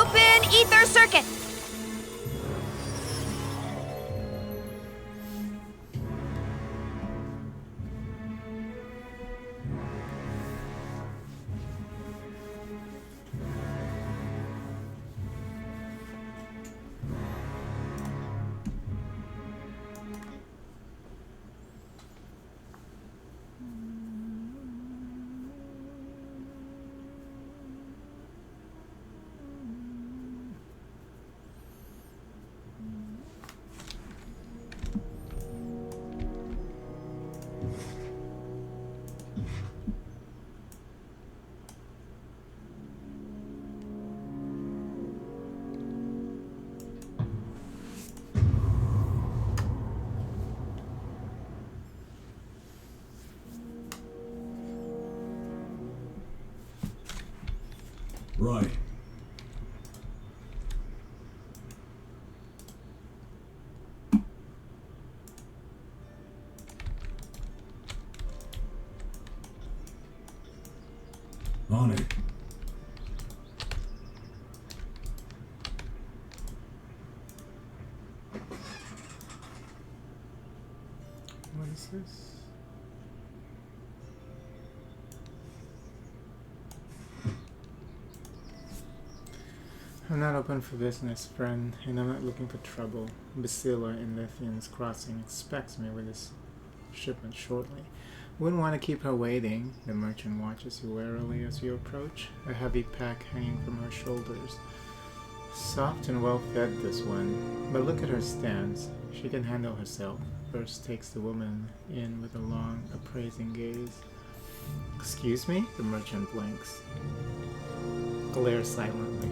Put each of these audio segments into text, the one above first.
Open ether circuit. Right. On it. What is this? I'm not open for business, friend, and I'm not looking for trouble. Basila in Lithian's Crossing expects me with his shipment shortly. Wouldn't want to keep her waiting. The merchant watches you warily as you approach, a heavy pack hanging from her shoulders. Soft and well fed, this one, but look at her stance. She can handle herself. First takes the woman in with a long, appraising gaze. Excuse me? The merchant blinks. Glares silently.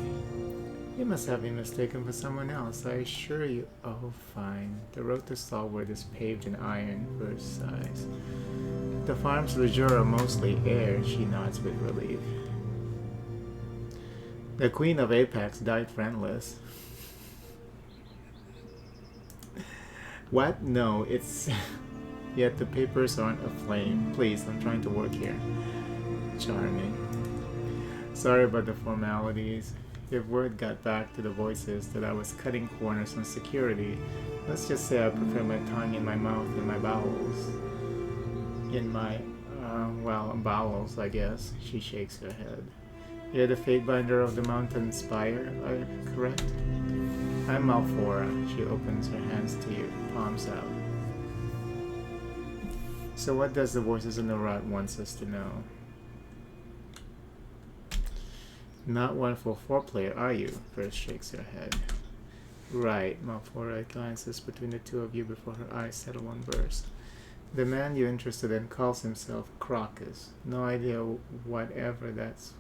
You must have been mistaken for someone else, I assure you. Oh, fine. The road to Stalwart is paved in iron, verse sighs. The farms of the Jura are mostly air, she nods with relief. The Queen of Apex died friendless. What? No, it's... Yet the papers aren't aflame. Please, I'm trying to work here. Charming. Sorry about the formalities. If word got back to the voices that I was cutting corners on security, let's just say I prefer my tongue in my mouth and my bowels. In my, bowels, I guess. She shakes her head. You're the Fatebinder of the Mountain Spire, correct? I'm Malfora. She opens her hands to you, palms out. So what does the voices in the rot wants us to know? Not one for foreplay, are you? First shakes her head. Right, Malfora glances between the two of you before her eyes settle on Burst. The man you're interested in calls himself Crocus. No idea whatever that's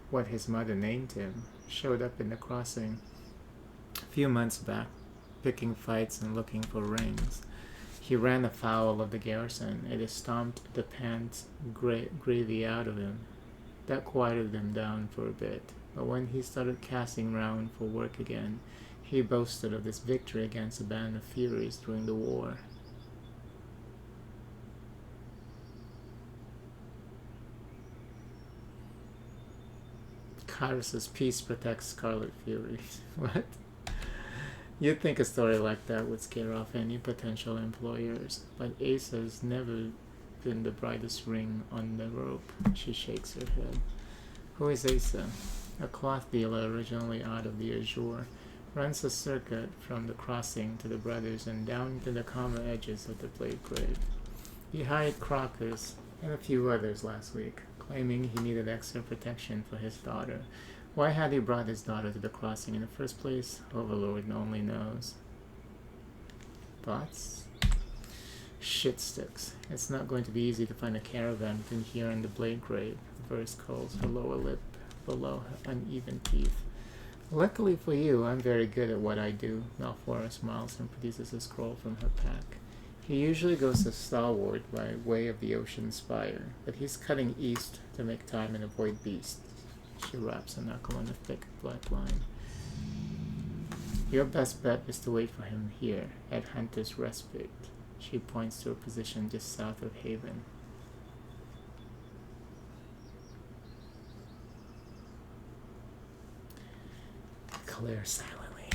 what his mother named him. Showed up in the crossing a few months back, picking fights and looking for rings. He ran afoul of the garrison. It stomped the pants gravy out of him. That quieted him down for a bit, but when he started casting round for work again, he boasted of this victory against a band of Furies during the war. Kyrus's peace protects Scarlet Furies. What? You'd think a story like that would scare off any potential employers, but Asa's never been the brightest ring on the rope. She shakes her head. Who is Asa? A cloth dealer originally out of the Azure. Runs a circuit from the crossing to the brothers and down to the calmer edges of the Blade Grave. He hired Crocus and a few others last week, claiming he needed extra protection for his daughter. Why had he brought his daughter to the crossing in the first place? Overlord only knows. Thoughts? Shit sticks. It's not going to be easy to find a caravan between here and the Blade Grave. Verse curls her lower lip below her uneven teeth. Luckily for you, I'm very good at what I do. Malfora smiles and produces a scroll from her pack. He usually goes to Stalwart by way of the Ocean Spire, but he's cutting east to make time and avoid beasts. She wraps a knuckle in a thick black line. Your best bet is to wait for him here, at Hunter's Respite. She points to a position just south of Haven. Claire silently.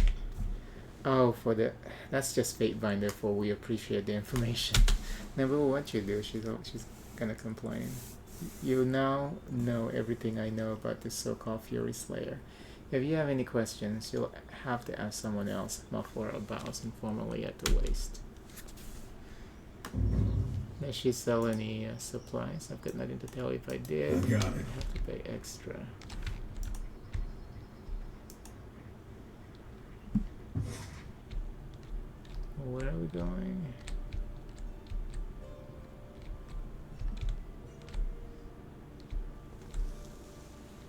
Oh, for the... That's just Fate Binder for we appreciate the information. Never what you do, she's gonna complain. You now know everything I know about this so-called Fury Slayer. If you have any questions, you'll have to ask someone else. Muffler bows informally at the waist. Does she sell any supplies? I've got nothing to tell you if I did. Got it. I'd have to pay extra. Where are we going?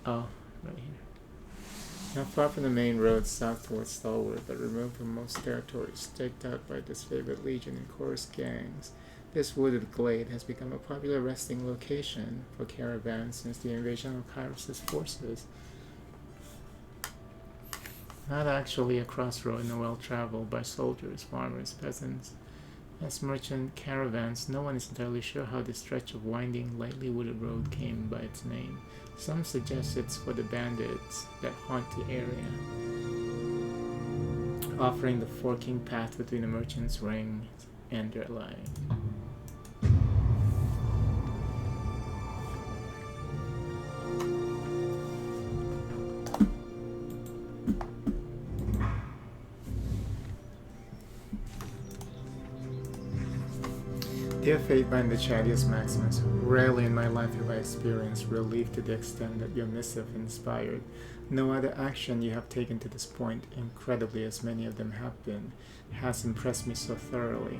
Oh, right here. Not far from the main road south towards Stalwart, but removed from most territories, staked out by disfavored legion and coarse gangs. This wooded glade has become a popular resting location for caravans since the invasion of Kyros's forces. Not actually a crossroad and well traveled by soldiers, farmers, peasants. As merchant caravans, no one is entirely sure how this stretch of winding, lightly wooded road came by its name. Some suggest it's for the bandits that haunt the area, offering the forking path between the merchants' ring and their life. Dear Fate by the Chadius Maximus, rarely in my life have I experienced relief to the extent that your missive inspired. No other action you have taken to this point, incredibly as many of them have been, has impressed me so thoroughly.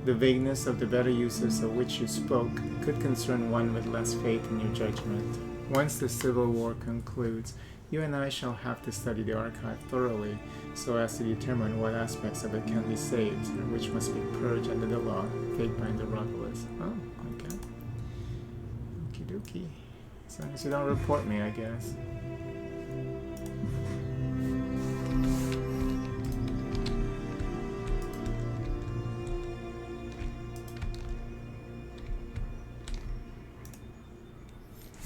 The vagueness of the better uses of which you spoke could concern one with less faith in your judgment. Once the Civil War concludes, you and I shall have to study the archive thoroughly, so as to determine what aspects of it can be saved, and which must be purged under the law. Fate Binder Romulus. Oh, okay. Okie dokie. As long as you don't report me, I guess.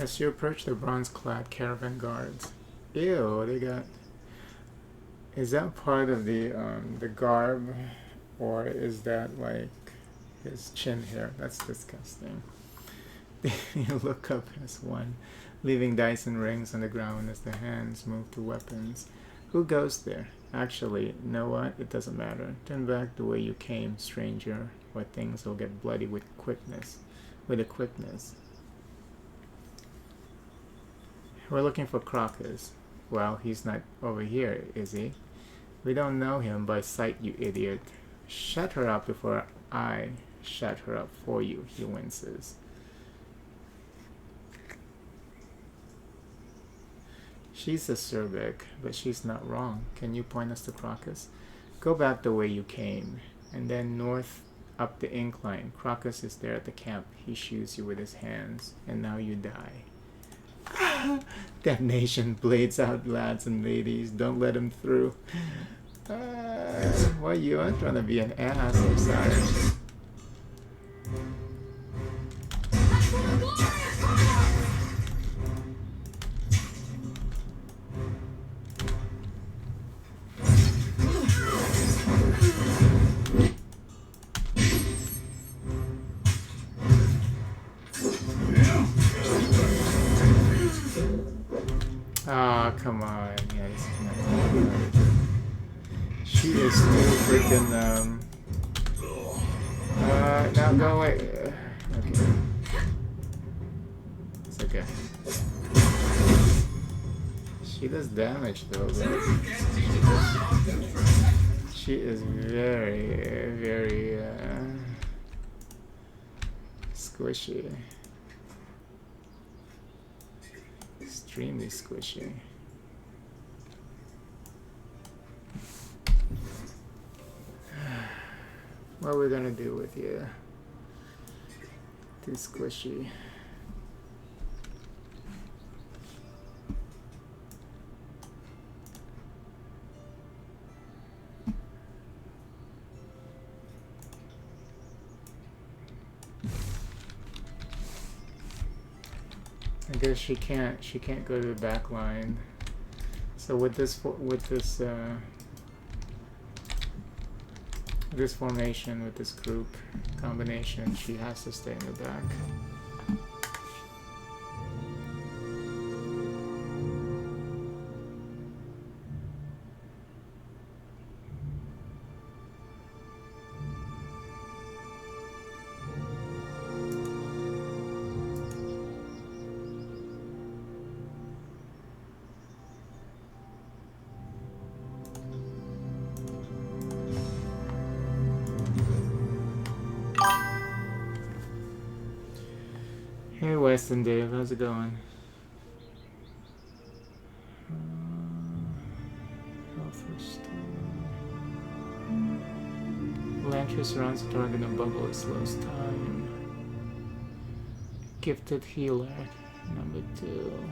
As you approach the bronze-clad caravan guards, ew, they got... Is that part of the garb, or is that like his chin hair? That's disgusting. You look up as one, leaving dice and rings on the ground as the hands move to weapons. Who goes there? Actually, know what? It doesn't matter. Turn back the way you came, stranger, or things will get bloody with quickness. We're looking for Crocus. Well, he's not over here, is he? We don't know him by sight, you idiot. Shut her up before I shut her up for you, he winces. She's acerbic, but she's not wrong. Can you point us to Crocus? Go back the way you came, and then north up the incline. Crocus is there at the camp. He shoots you with his hands, and now you die. Damnation, blades out, lads and ladies. Don't let him through. Well, you aren't trying to be an ass, I'm sorry. Oh, come on. Yeah, this is not good. She is still freaking, now go away. Okay. It's okay. She does damage though, but she is very, very, squishy. Extremely squishy. What are we gonna do with you? Too squishy. I guess she can't go to the back line. So with this formation, with this group combination, she has to stay in the back. Hey Weston Dave, how's it going? Health restored. Lantry surrounds the target and bubble it slows time. Gifted healer, number 2.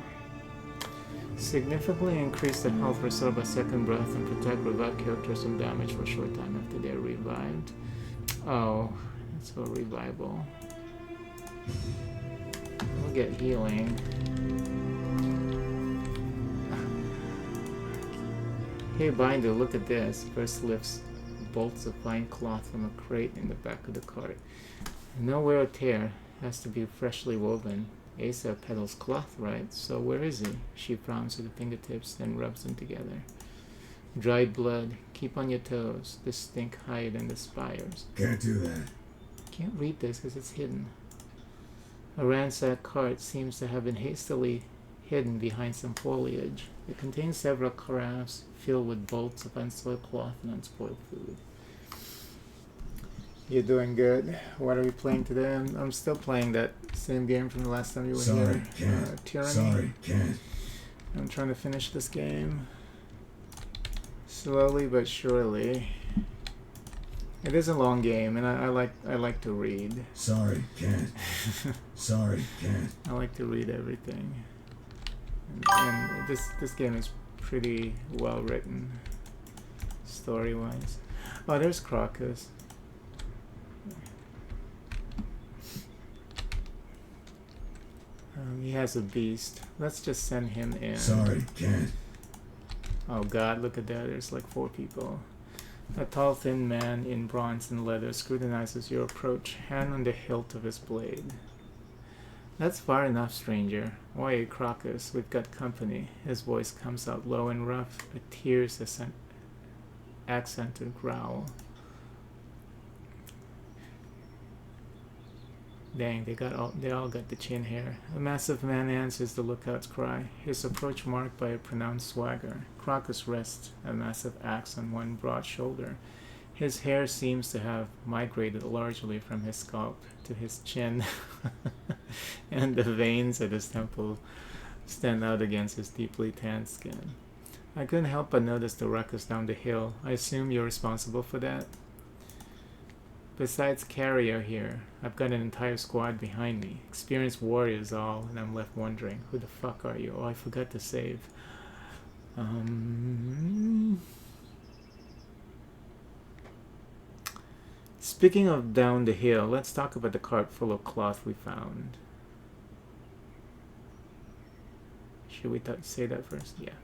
Significantly increase the health restored by second breath and protect revived characters from damage for a short time after they are revived. Oh, that's for revival. We'll get healing. Hey Binder, look at this. First lifts bolts of fine cloth from a crate in the back of the cart. No wear or tear. Has to be freshly woven. Asa peddles cloth, right? So where is he? She frowns with the fingertips, then rubs them together. Dried blood. Keep on your toes. The stink higher than the spires. Can't do that. Can't read this because it's hidden. A ransacked cart seems to have been hastily hidden behind some foliage. It contains several carafes filled with bolts of unsoiled cloth and unspoiled food. You're doing good. What are we playing today? I'm still playing that same game from the last time you were here. Can't. Tyranny. Sorry, can't. I'm trying to finish this game. Slowly but surely. It is a long game, and I like to read. Sorry, can't. Sorry, can't. I like to read everything. And this game is pretty well written, story-wise. Oh, there's Crocus. He has a beast. Let's just send him in. Sorry, can't. Oh God, look at that. There's like 4 people. A tall, thin man in bronze and leather scrutinizes your approach, hand on the hilt of his blade. That's far enough, stranger. Oi, Crocus, we've got company. His voice comes out low and rough, a tears accented growl. Dang, they all got the chin hair. A massive man answers the lookout's cry, his approach marked by a pronounced swagger. Crocus rests a massive axe on one broad shoulder. His hair seems to have migrated largely from his scalp to his chin, and the veins at his temple stand out against his deeply tanned skin. I couldn't help but notice the ruckus down the hill. I assume you're responsible for that? Besides Carrier here, I've got an entire squad behind me. Experienced warriors all, and I'm left wondering, who the fuck are you? Oh, I forgot to save. Speaking of down the hill, let's talk about the cart full of cloth we found. Should we say that first? Yeah.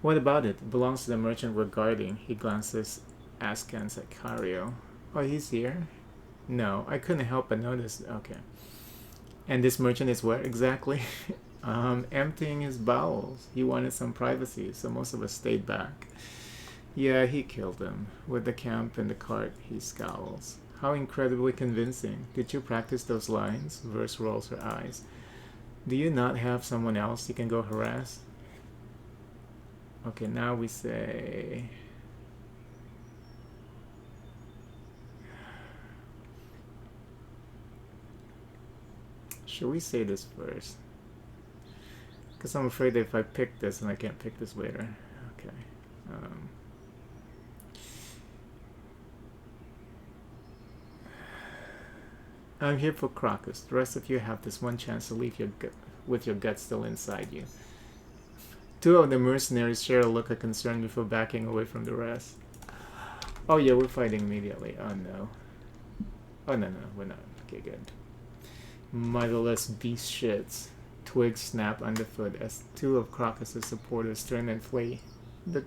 What about it? It belongs to the merchant we're guarding. He glances askance at Cario. Oh, he's here? No, I couldn't help but notice. Okay. And this merchant is where exactly? Emptying his bowels. He wanted some privacy, so most of us stayed back. Yeah, he killed him. With the camp and the cart, he scowls. How incredibly convincing. Did you practice those lines? Verse rolls her eyes. Do you not have someone else you can go harass? Okay, now we say... Should we say this first? Because I'm afraid that if I pick this, and I can't pick this later. Okay. I'm here for Crocus. The rest of you have this one chance to leave with your gut still inside you. 2 of the mercenaries share a look of concern before backing away from the rest. Oh yeah, we're fighting immediately. Oh no. Oh no, we're not. Okay, good. Motherless beast shits. Twigs snap underfoot as 2 of Crocus's supporters turn and flee.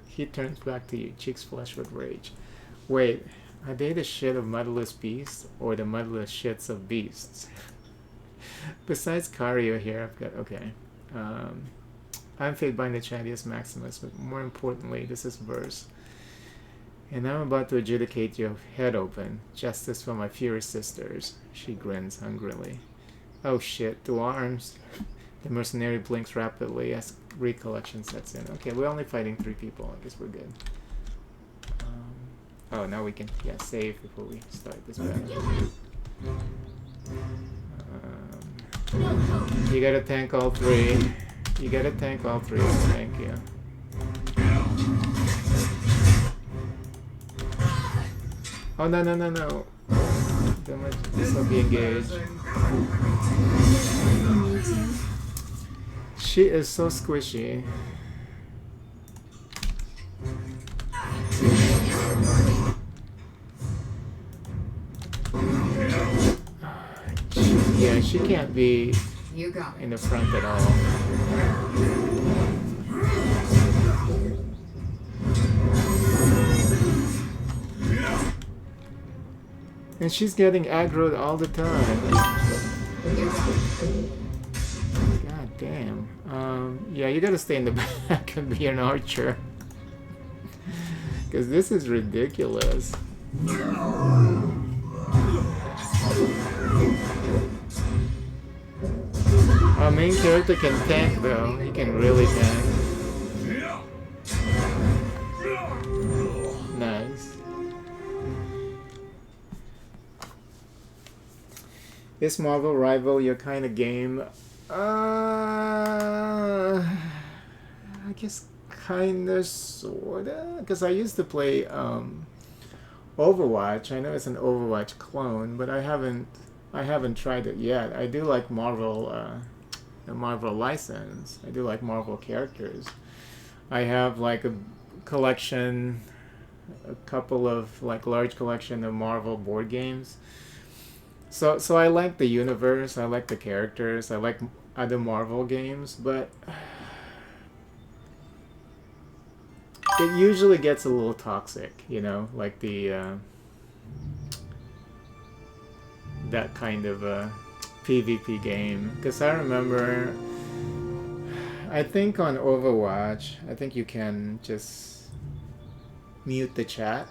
He turns back to you, cheeks flushed with rage. Wait, are they the shit of motherless beasts or the motherless shits of beasts? Besides Cario here, I've got okay. I'm fate by the chattiest Maximus, but more importantly, this is verse. And I'm about to adjudicate your head open. Justice for my furious sisters. She grins hungrily. Oh shit, 2 arms. The mercenary blinks rapidly as recollection sets in. Okay, we're only fighting 3 people. I guess we're good. Oh, now we can save before we start this battle. You gotta tank all 3. You gotta tank all 3. Thank you. Oh no. This will be engaged. She is so squishy. Yeah, she can't be in the front at all. And she's getting aggroed all the time. God damn. Yeah, you gotta stay in the back and be an archer. Because this is ridiculous. Our main character can tank though. He can really tank. Nice. Is Marvel Rival your kind of game? I guess kinda, sorta. Because I used to play Overwatch. I know it's an Overwatch clone, but I haven't tried it yet. I do like Marvel, the Marvel license. I do like Marvel characters. I have like a collection, a couple of like large collection of Marvel board games. So I like the universe. I like the characters. I like other Marvel games, but it usually gets a little toxic, you know, like the that kind of PvP game. Because I remember, I think on Overwatch, I think you can just mute the chat.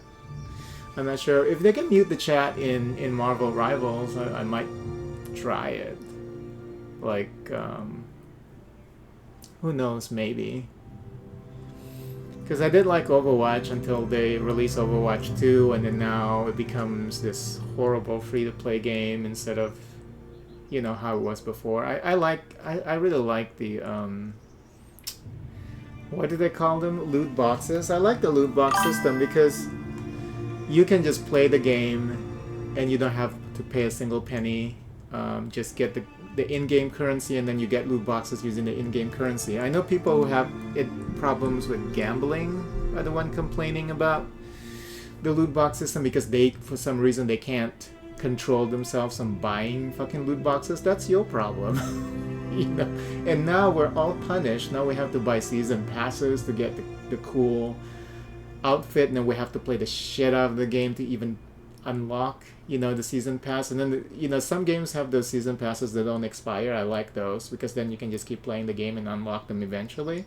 I'm not sure if they can mute the chat in Marvel Rivals. I might try it. Like, who knows? Maybe. Because I did like Overwatch until they released Overwatch 2, and then now it becomes this horrible free-to-play game instead of, you know, how it was before. I really like the what do they call them? Loot boxes. I like the loot box system because you can just play the game and you don't have to pay a single penny. Just get the in-game currency, and then you get loot boxes using the in-game currency. I know people who have problems with gambling are the one complaining about the loot box system because they, for some reason, they can't control themselves from buying fucking loot boxes. That's your problem. You know? And now we're all punished. Now we have to buy season passes to get the cool outfit, and then we have to play the shit out of the game to even unlock, you know, the season pass. And then, you know, some games have those season passes that don't expire. I like those because then you can just keep playing the game and unlock them eventually.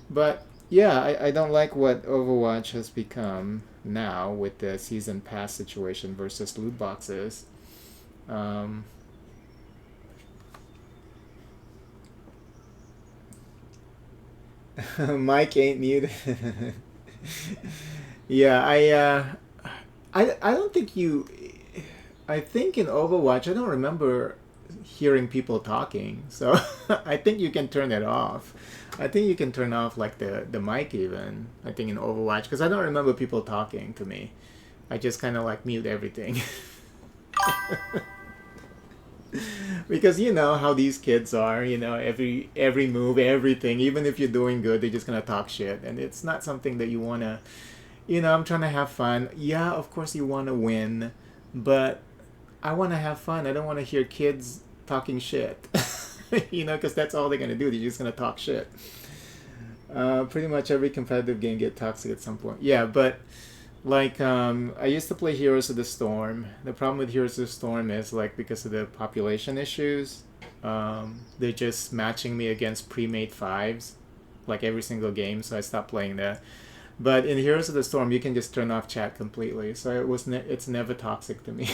But yeah, I don't like what Overwatch has become now with the season pass situation versus loot boxes. Mike ain't muted. Yeah, I don't think you. I think in Overwatch, I don't remember hearing people talking. So I think you can turn it off. I think you can turn off like the mic even. I think in Overwatch, because I don't remember people talking to me. I just kind of like mute everything. Because you know how these kids are, you know, every move, everything, even if you're doing good, they're just gonna talk shit, and it's not something that you wanna. You know, I'm trying to have fun. Yeah, of course you want to win, but I want to have fun. I don't want to hear kids talking shit. You know, because that's all they're going to do. They're just going to talk shit. Pretty much every competitive game get toxic at some point. Yeah, but like I used to play Heroes of the Storm. The problem with Heroes of the Storm is like because of the population issues, they're just matching me against pre-made fives, like every single game. So I stopped playing that. But in Heroes of the Storm, you can just turn off chat completely. So it's never toxic to me.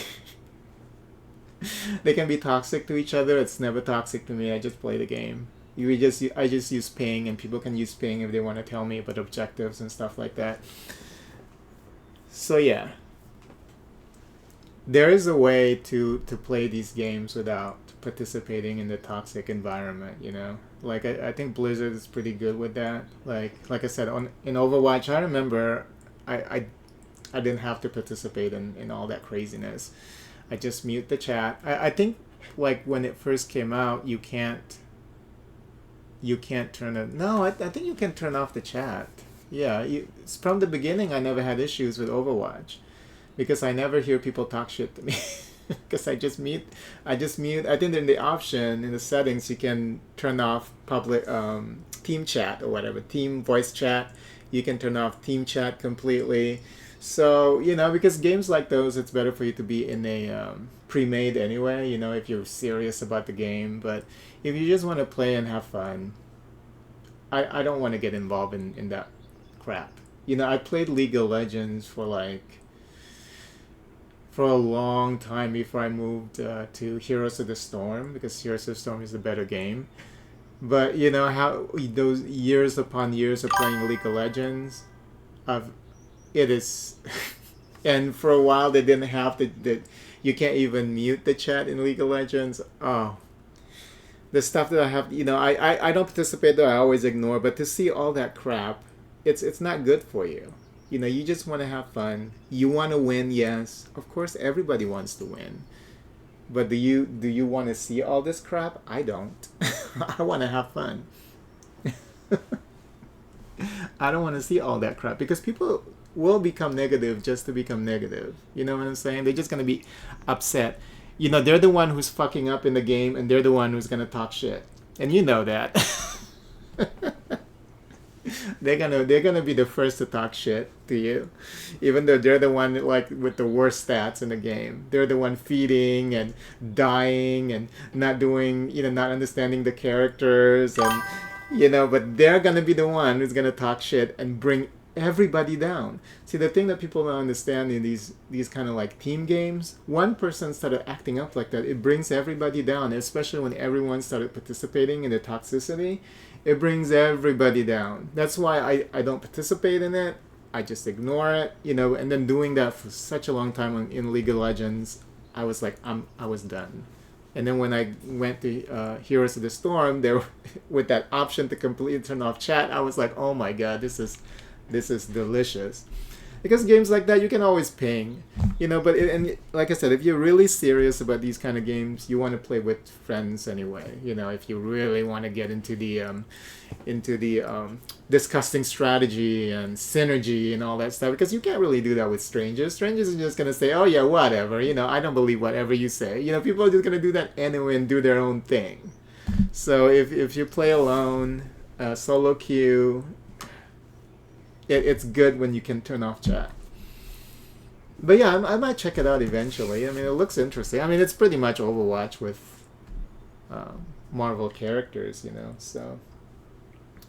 They can be toxic to each other. It's never toxic to me. I just play the game. I just use ping, and people can use ping if they want to tell me about objectives and stuff like that. So yeah, there is a way to play these games without participating in the toxic environment. You know, like I think Blizzard is pretty good with that. Like I said, in Overwatch, I remember I didn't have to participate in all that craziness. I just mute the chat. I think like when it first came out, you can't turn it. No, I think you can turn off the chat. Yeah, it's from the beginning I never had issues with Overwatch because I never hear people talk shit to me because I just mute. I think in the option in the settings you can turn off public team chat or whatever, team voice chat. You can turn off team chat completely. So, you know, because games like those, it's better for you to be in a pre-made anyway, you know, if you're serious about the game. But if you just want to play and have fun, I don't want to get involved in that crap. You know, I played League of Legends for a long time before I moved to Heroes of the Storm, because Heroes of the Storm is a better game. But, you know, how those years upon years of playing League of Legends, it is, and for a while they didn't have you can't even mute the chat in League of Legends. Oh, the stuff that I have, you know, I don't participate though. I always ignore. But to see all that crap, it's not good for you. You know, you just want to have fun. You want to win, yes, of course, everybody wants to win. But do you want to see all this crap? I don't. I want to have fun. I don't want to see all that crap because people will become negative just to become negative. You know what I'm saying? They're just going to be upset. You know, they're the one who's fucking up in the game and they're the one who's going to talk shit. And you know that. they're going to be the first to talk shit to you. Even though they're the one like with the worst stats in the game. They're the one feeding and dying and not doing, you know, not understanding the characters and you know, but they're going to be the one who's going to talk shit and bring everybody down. See, the thing that people don't understand in these kind of like team games, one person started acting up like that, it brings everybody down, especially when everyone started participating in the toxicity. It brings everybody down. That's why I don't participate in it. I just ignore it, you know, and then doing that for such a long time in League of Legends, I was like, I was done. And then when I went to Heroes of the Storm, there with that option to completely turn off chat, I was like, oh my god, this is delicious. Because games like that, you can always ping, you know. But and like I said, if you're really serious about these kind of games, you want to play with friends anyway. You know, if you really want to get into the discussing strategy and synergy and all that stuff, because you can't really do that with strangers. Strangers are just gonna say, "Oh yeah, whatever." You know, I don't believe whatever you say. You know, people are just gonna do that anyway and do their own thing. So if you play alone, solo queue. It's good when you can turn off chat. But yeah, I might check it out eventually. I mean, it looks interesting. I mean, it's pretty much Overwatch with Marvel characters, you know. So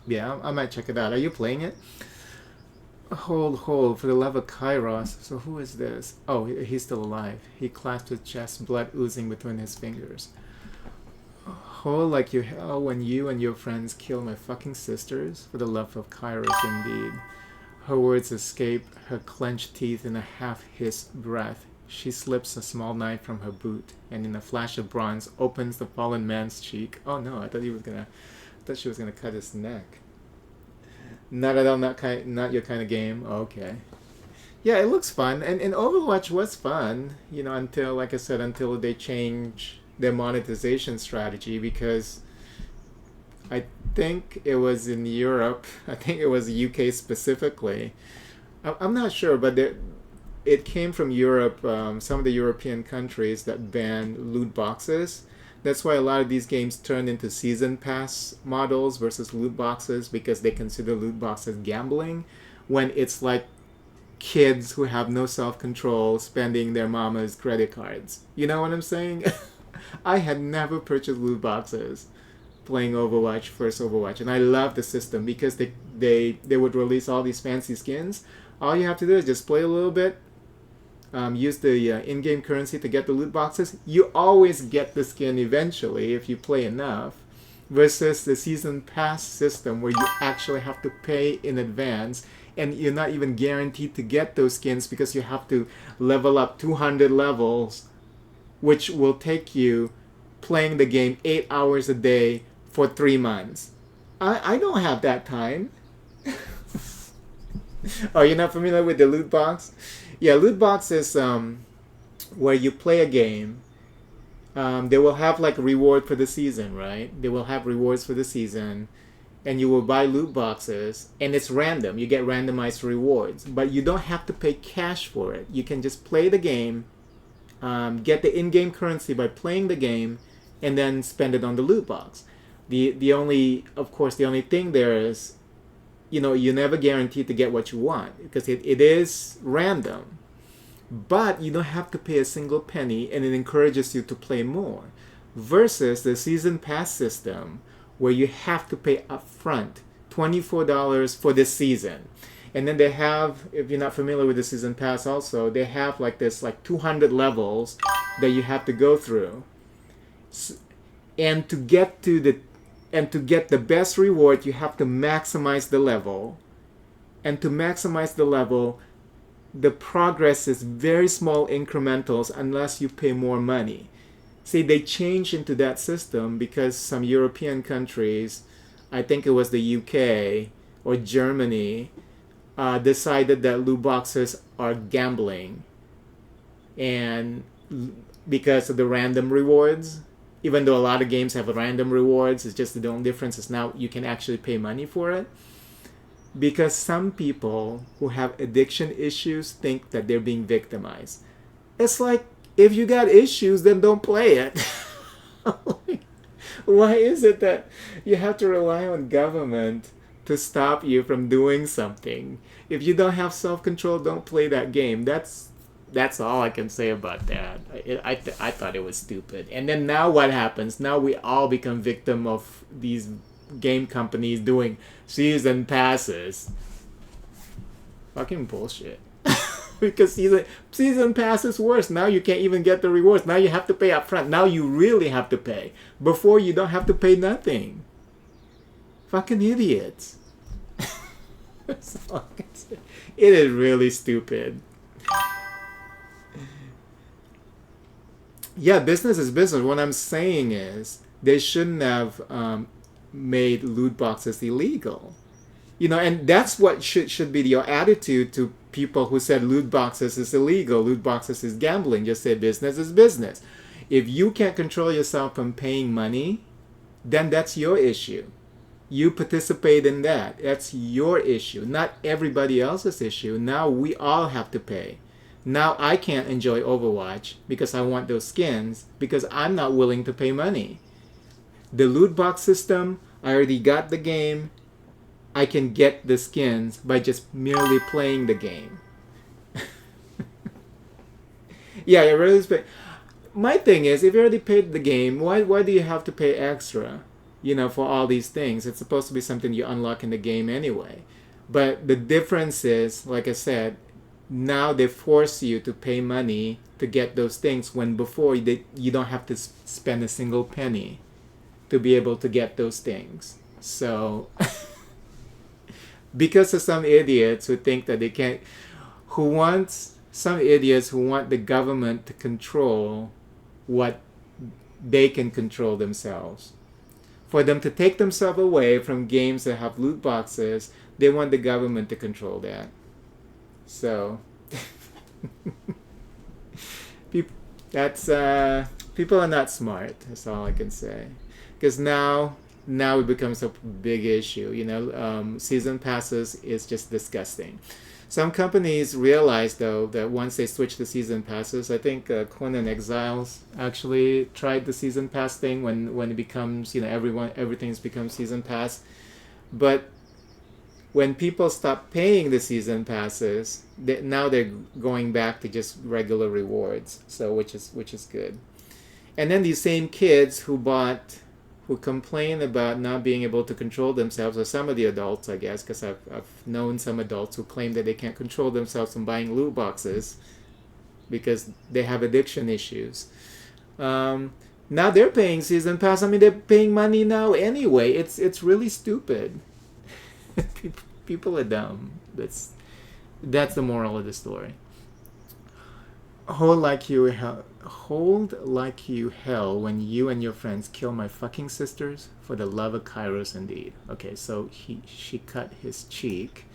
yeah, I might check it out. Are you playing it? Hold, for the love of Kairos. So who is this? Oh, he's still alive. He clasped his chest, blood oozing between his fingers. Hold like you hell when you and your friends kill my fucking sisters. For the love of Kairos, indeed. Her words escape her clenched teeth in a half-hissed breath. She slips a small knife from her boot, and in a flash of bronze, opens the fallen man's cheek. Oh no, I thought she was gonna cut his neck. Not at all, not your kind of game. Okay. Yeah, it looks fun, and Overwatch was fun, you know, until, like I said, until they change their monetization strategy, because I think it was in Europe. I think it was UK specifically. I'm not sure, but it came from Europe. Some of the European countries that banned loot boxes. That's why a lot of these games turn into season pass models versus loot boxes, because they consider loot boxes gambling, when it's like kids who have no self-control spending their mama's credit cards. You know what I'm saying? I had never purchased loot boxes playing Overwatch, first Overwatch, and I love the system because they would release all these fancy skins. All you have to do is just play a little bit, use the in-game currency to get the loot boxes. You always get the skin eventually if you play enough, versus the season pass system where you actually have to pay in advance, and you're not even guaranteed to get those skins because you have to level up 200 levels, which will take you playing the game 8 hours a day for 3 months. I don't have that time. Oh, you're not familiar with the loot box? Yeah, loot box is where you play a game. They will have like a reward for the season, right? They will have rewards for the season, and you will buy loot boxes, and it's random. You get randomized rewards, but you don't have to pay cash for it. You can just play the game, get the in-game currency by playing the game, and then spend it on the loot box. The only thing there is, you're never guaranteed to get what you want because it is random. But you don't have to pay a single penny, and it encourages you to play more. Versus the season pass system, where you have to pay upfront $24 for this season. And then they have, if you're not familiar with the season pass also, they have like this 200 levels that you have to go through. And to get the best reward, you have to maximize the level. And to maximize the level, the progress is very small incrementals unless you pay more money. See, they changed into that system because some European countries, I think it was the UK or Germany, decided that loot boxes are gambling. And because of the random rewards, even though a lot of games have random rewards, it's just the only difference is now you can actually pay money for it. Because some people who have addiction issues think that they're being victimized. It's like, if you got issues, then don't play it. Why is it that you have to rely on government to stop you from doing something? If you don't have self-control, don't play that game. That's all I can say about that. I thought it was stupid. And then now what happens? Now we all become victim of these game companies doing season passes. Fucking bullshit. Because season pass is worse. Now you can't even get the rewards. Now you have to pay up front. Now you really have to pay. Before, you don't have to pay nothing. Fucking idiots. That's all I can say. It is really stupid. Yeah, business is business. What I'm saying is they shouldn't have made loot boxes illegal. And that's what should be your attitude to people who said loot boxes is illegal, loot boxes is gambling. Just say business is business. If you can't control yourself from paying money, then that's your issue. You participate in that. That's your issue, not everybody else's issue. Now we all have to pay. Now I can't enjoy Overwatch because I want those skins because I'm not willing to pay money. The loot box system, I already got the game. I can get the skins by just merely playing the game. Yeah, it really is. My thing is, if you already paid the game, why do you have to pay extra? For all these things. It's supposed to be something you unlock in the game anyway. But the difference is, like I said, now they force you to pay money to get those things when before you don't have to spend a single penny to be able to get those things. So, because of some idiots who think that they can't, some idiots who want the government to control what they can control themselves. For them to take themselves away from games that have loot boxes, they want the government to control that. So, people are not smart. That's all I can say. Because now it becomes a big issue. Season passes is just disgusting. Some companies realize, though, that once they switch to season passes, I think Conan Exiles actually tried the season pass thing when it becomes, everything's become season pass. But when people stop paying the season passes, now they're going back to just regular rewards. So which is good. And then these same kids who complain about not being able to control themselves, or some of the adults, I guess, because I've known some adults who claim that they can't control themselves from buying loot boxes because they have addiction issues. Now they're paying season pass. I mean, they're paying money now anyway. It's really stupid. People are dumb. That's the moral of the story. Hold like you hell when you and your friends kill my fucking sisters for the love of Kairos indeed. Okay, so she cut his cheek.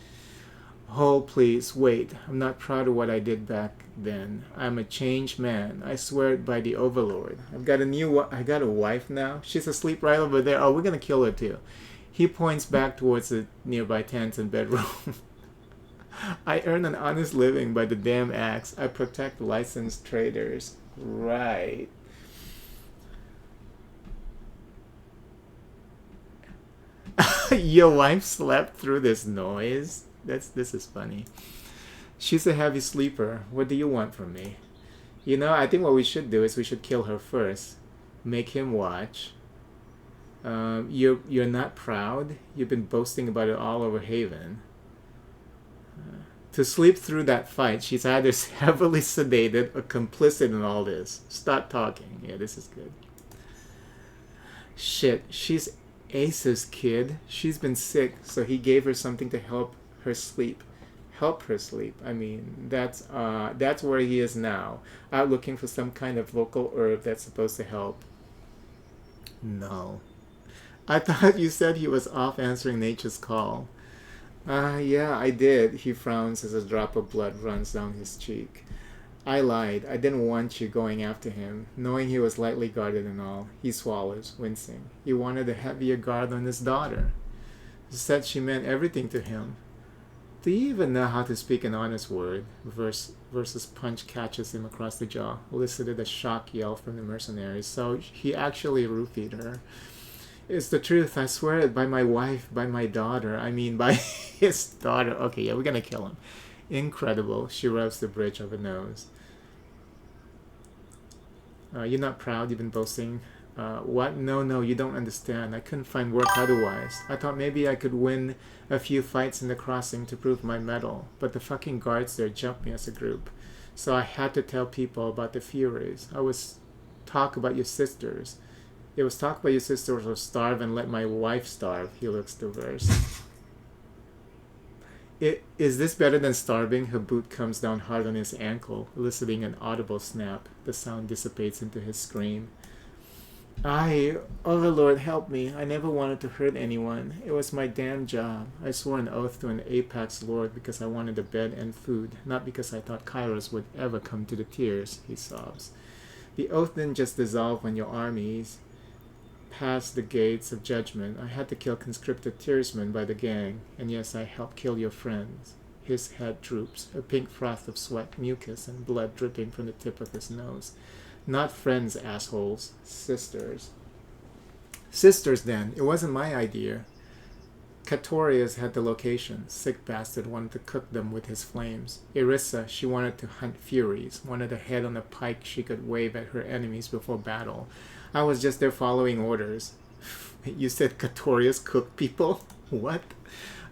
Hold, please, wait. I'm not proud of what I did back then. I'm a changed man. I swear it by the Overlord. I got a wife now. She's asleep right over there. Oh, we're gonna kill her too. He points back towards the nearby tent and bedroom. I earn an honest living by the damn axe. I protect licensed traders. Right. Your wife slept through this noise? This is funny. She's a heavy sleeper. What do you want from me? I think what we should do is we should kill her first. Make him watch. You're not proud? You've been boasting about it all over Haven. To sleep through that fight, she's either heavily sedated or complicit in all this. Stop talking. Yeah, this is good. Shit, she's Ace's kid. She's been sick, so he gave her something to help her sleep. Help her sleep. I mean, that's where he is now. Out looking for some kind of local herb that's supposed to help. No. I thought you said he was off answering nature's call. Yeah, I did. He frowns as a drop of blood runs down his cheek. I lied. I didn't want you going after him, knowing he was lightly guarded and all. He swallows, wincing. He wanted a heavier guard on his daughter. He said she meant everything to him. Do you even know how to speak an honest word? Versus punch catches him across the jaw, elicited a shock yell from the mercenaries. So he actually roofied her. It's the truth. I swear it by my wife, by my daughter. I mean, by his daughter. Okay, yeah, we're gonna kill him. Incredible. She rubs the bridge of her nose. You're not proud? You've been boasting? What? No, you don't understand. I couldn't find work otherwise. I thought maybe I could win a few fights in the crossing to prove my mettle, but the fucking guards there jumped me as a group. So I had to tell people about the Furies. I was talk about your sisters. It was talk about your sisters will starve and let my wife starve. He looks diverse. Is this better than starving? Her boot comes down hard on his ankle, eliciting an audible snap. The sound dissipates into his scream. Overlord, help me. I never wanted to hurt anyone. It was my damn job. I swore an oath to an Apex Lord because I wanted a bed and food, not because I thought Kairos would ever come to the tears, he sobs. The oath didn't just dissolve when your armies passed the gates of judgment. I had to kill conscripted tearsmen by the gang, and yes, I helped kill your friends. His head droops, a pink froth of sweat, mucus, and blood dripping from the tip of his nose. Not friends, assholes. Sisters. Sisters, then. It wasn't my idea. Katorius had the location. Sick bastard wanted to cook them with his flames. Irissa, she wanted to hunt furies, wanted a head on a pike she could wave at her enemies before battle. I was just there following orders. You said Katorius cooked people? What?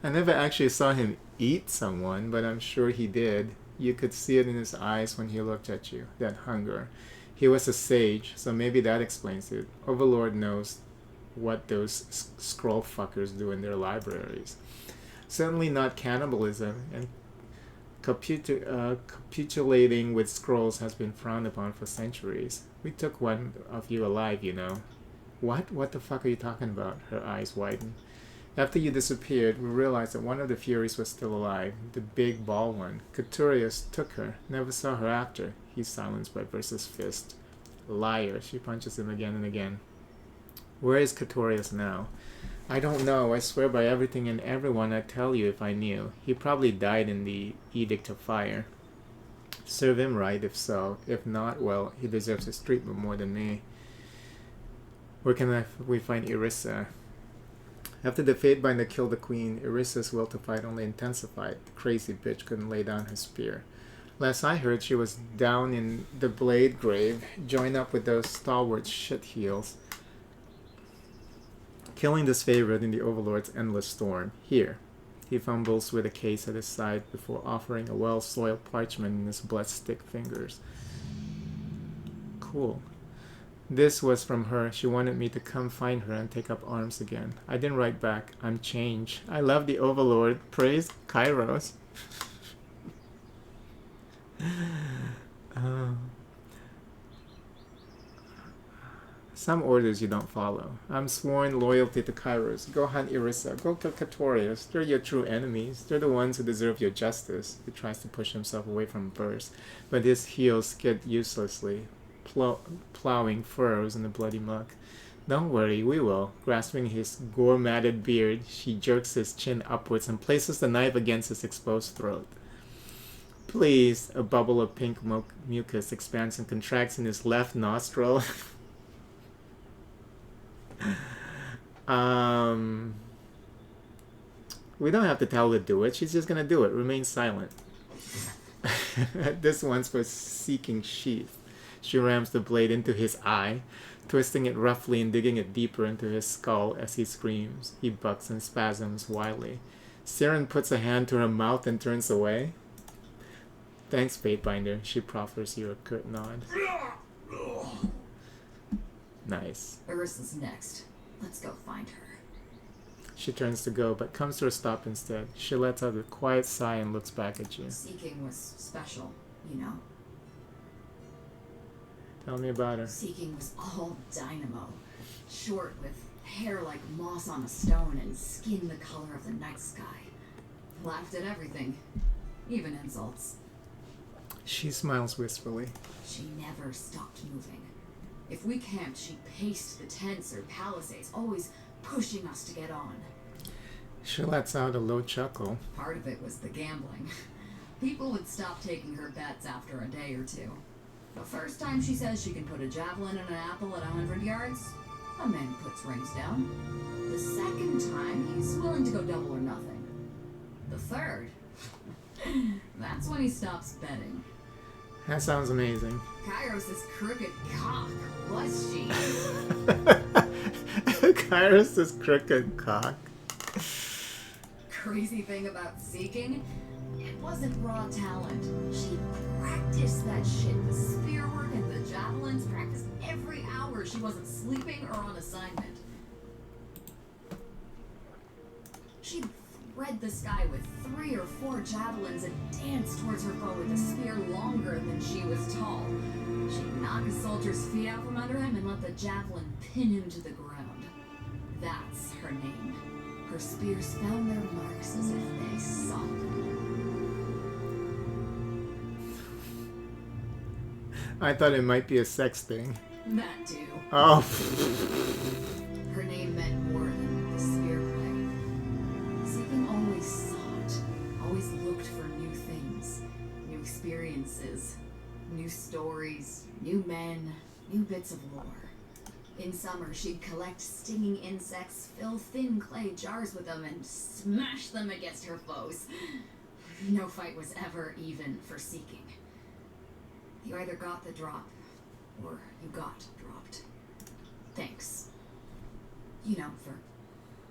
I never actually saw him eat someone, but I'm sure he did. You could see it in his eyes when he looked at you, that hunger. He was a sage, so maybe that explains it. Overlord knows what those scroll fuckers do in their libraries. Certainly not cannibalism, and capitulating with scrolls has been frowned upon for centuries. We took one of you alive, you know. What? What the fuck are you talking about? Her eyes widen. After you disappeared, we realized that one of the Furies was still alive, the big ball one. Couturius took her, never saw her after. He's silenced by Versa's fist. Liar, she punches him again and again. Where is Couturius now? I don't know. I swear by everything and everyone I'd tell you if I knew. He probably died in the Edict of Fire. Serve him right if so. If not, well, he deserves his treatment more than me. Where can we find Irissa? After the Fatebinder killed the queen, Irissa's will to fight only intensified. The crazy bitch couldn't lay down her spear. Last I heard, she was down in the Blade Grave, joined up with those stalwart shitheels, killing this favorite in the Overlord's endless storm. Here. He fumbles with a case at his side before offering a well-soiled parchment in his blood-stick fingers. Cool. This was from her. She wanted me to come find her and take up arms again. I didn't write back. I'm changed. I love the Overlord. Praise Kairos. Some orders you don't follow. I'm sworn loyalty to Kairos. Go hunt Irissa. Go kill Katorius. They're your true enemies. They're the ones who deserve your justice. He tries to push himself away from Burst, but his heels skid uselessly, plowing furrows in the bloody muck. Don't worry, we will. Grasping his gore-matted beard, she jerks his chin upwards and places the knife against his exposed throat. Please, a bubble of pink mucus expands and contracts in his left nostril. We don't have to tell her to do it. She's just gonna do it. Remain silent. This one's for seeking sheath. She rams the blade into his eye, twisting it roughly and digging it deeper into his skull as he screams. He bucks and spasms wildly. Siren puts a hand to her mouth and turns away. Thanks, Fatebinder. She proffers you a curt nod. Nice. Irissa's next. Let's go find her. She turns to go, but comes to a stop instead. She lets out a quiet sigh and looks back at you. Seeking was special, you know. Tell me about her. Seeking was all dynamo. Short, with hair like moss on a stone and skin the color of the night sky. Laughed at everything, even insults. She smiles wistfully. She never stopped moving. If we camped, she paced the tents or palisades, always pushing us to get on. She lets out a low chuckle. Part of it was the gambling. People would stop taking her bets after a day or two. The first time she says she can put a javelin in an apple at 100 yards, a man puts rings down. The second time, he's willing to go double or nothing. The third, that's when he stops betting. That sounds amazing. Kairos' crooked cock, was she? Kairos' crooked cock. Crazy thing about Seeking, it wasn't raw talent. She practiced that shit. The spear work and the javelins, practiced every hour she wasn't sleeping or on assignment. She'd thread the sky with 3 or 4 javelins and dance towards her foe with a spear longer than she was tall. She'd knock a soldier's feet out from under him and let the javelin pin him to the ground. That's her name. Her spears found their marks as if they sought them. I thought it might be a sex thing. That too. Oh. Her name meant more than the spear play. Seeking always sought, always looked for new things, new experiences, new stories, new men, new bits of lore. In summer, she'd collect stinging insects, fill thin clay jars with them, and smash them against her foes. No fight was ever even for Seeking. You either got the drop, or you got dropped. Thanks. You know, for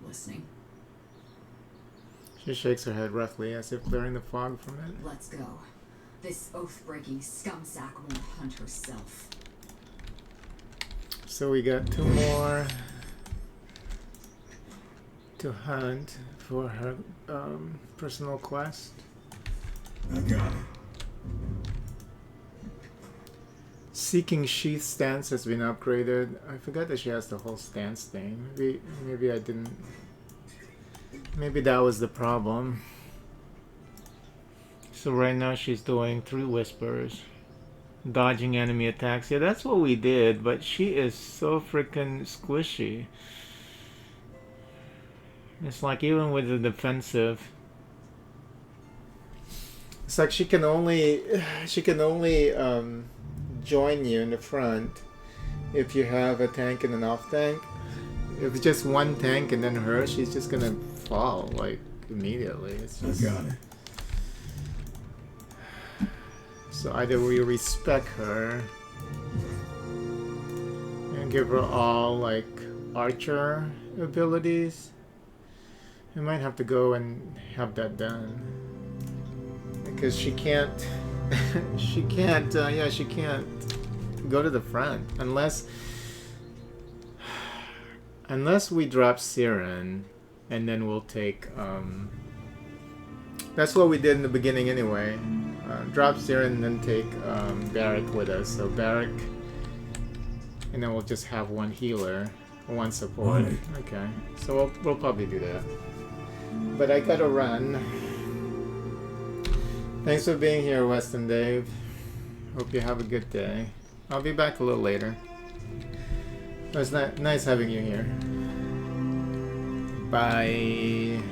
listening. She shakes her head roughly as if clearing the fog from it. Let's go. This oath-breaking scumsack won't hunt herself. So we got 2 more to hunt for her personal quest. I got it. Seeking Sheath stance has been upgraded. I forgot that she has the whole stance thing. Maybe I didn't. Maybe that was the problem. So right now she's doing 3 whispers. Dodging enemy attacks. Yeah, that's what we did, but she is so freaking squishy. It's like even with the defensive, it's like she can only join you in the front if you have a tank and an off tank. If it's just one tank and then her, she's just gonna fall like immediately. It's I just, got it. so either we respect her and give her all like archer abilities. We might have to go and have that done because she can't. she can't. Yeah, she can't go to the front unless we drop Siren, and then we'll take. That's what we did in the beginning anyway. Drop Siren and then take Barrack with us. So Barrack, and then we'll just have one healer, one support. Right. Okay, so we'll probably do that. But I gotta run. Thanks for being here, Weston Dave. Hope you have a good day. I'll be back a little later. It was nice having you here. Bye.